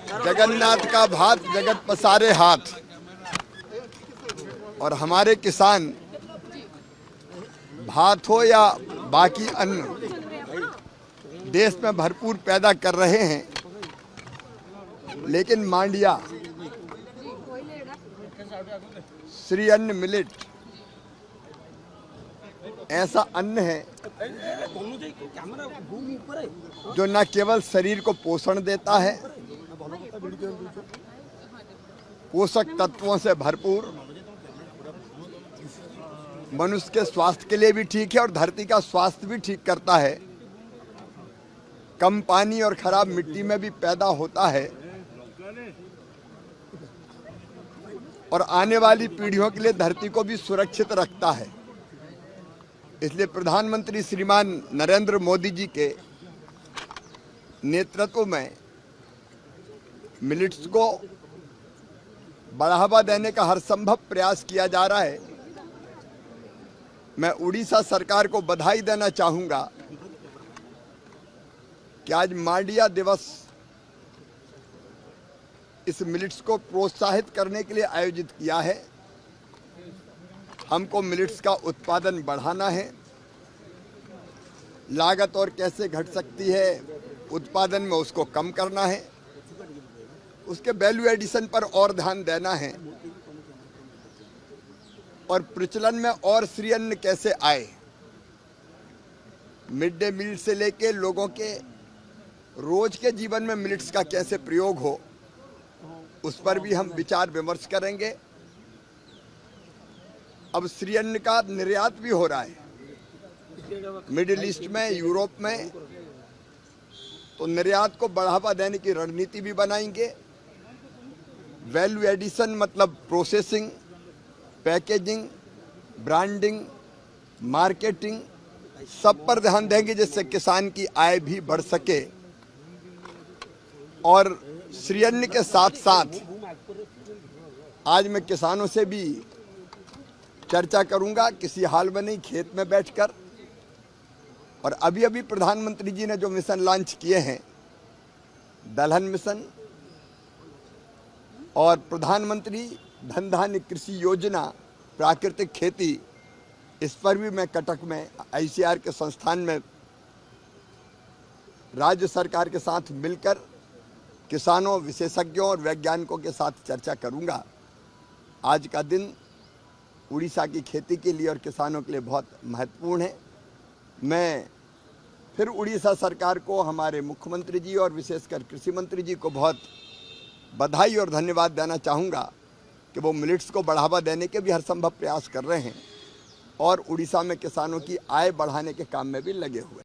जगन्नाथ का भात जगत पसारे हाथ। और हमारे किसान भात हो या बाकी अन्न देश में भरपूर पैदा कर रहे हैं, लेकिन मांडिया, श्री अन्न, मिलेट ऐसा अन्न है जो न केवल शरीर को पोषण देता है, पोषक तत्वों से भरपूर, मनुष्य के स्वास्थ्य के लिए भी ठीक है और धरती का स्वास्थ्य भी ठीक करता है। कम पानी और खराब मिट्टी में भी पैदा होता है और आने वाली पीढ़ियों के लिए धरती को भी सुरक्षित रखता है। इसलिए प्रधानमंत्री श्रीमान नरेंद्र मोदी जी के नेतृत्व में मिलेट्स को बढ़ावा देने का हर संभव प्रयास किया जा रहा है। मैं उड़ीसा सरकार को बधाई देना चाहूँगा कि आज मांडिया दिवस इस मिलेट्स को प्रोत्साहित करने के लिए आयोजित किया है। हमको मिलेट्स का उत्पादन बढ़ाना है, लागत और कैसे घट सकती है उत्पादन में उसको कम करना है, उसके वैल्यू एडिशन पर और ध्यान देना है और प्रचलन में और श्री अन्न कैसे आए, मिड डे मील से लेके लोगों के रोज के जीवन में मिलेट्स का कैसे प्रयोग हो, उस पर भी हम विचार विमर्श करेंगे। अब श्री अन्न का निर्यात भी हो रहा है मिडिल ईस्ट में, यूरोप में, तो निर्यात को बढ़ावा देने की रणनीति भी बनाएंगे। वैल्यू एडिशन मतलब प्रोसेसिंग, पैकेजिंग, ब्रांडिंग, मार्केटिंग, सब पर ध्यान देंगे जिससे किसान की आय भी बढ़ सके। और श्री अन्न के साथ साथ आज मैं किसानों से भी चर्चा करूंगा, किसी हाल में नहीं, खेत में बैठकर। और अभी अभी प्रधानमंत्री जी ने जो मिशन लॉन्च किए हैं, दलहन मिशन और प्रधानमंत्री धन धान्य कृषि योजना, प्राकृतिक खेती, इस पर भी मैं कटक में आईसीआर के संस्थान में राज्य सरकार के साथ मिलकर किसानों, विशेषज्ञों और वैज्ञानिकों के साथ चर्चा करूंगा। आज का दिन उड़ीसा की खेती के लिए और किसानों के लिए बहुत महत्वपूर्ण है। मैं फिर उड़ीसा सरकार को, हमारे मुख्यमंत्री जी और विशेषकर कृषि मंत्री जी को बहुत बधाई और धन्यवाद देना चाहूँगा कि वो मिलेट्स को बढ़ावा देने के भी हर संभव प्रयास कर रहे हैं और उड़ीसा में किसानों की आय बढ़ाने के काम में भी लगे हुए हैं।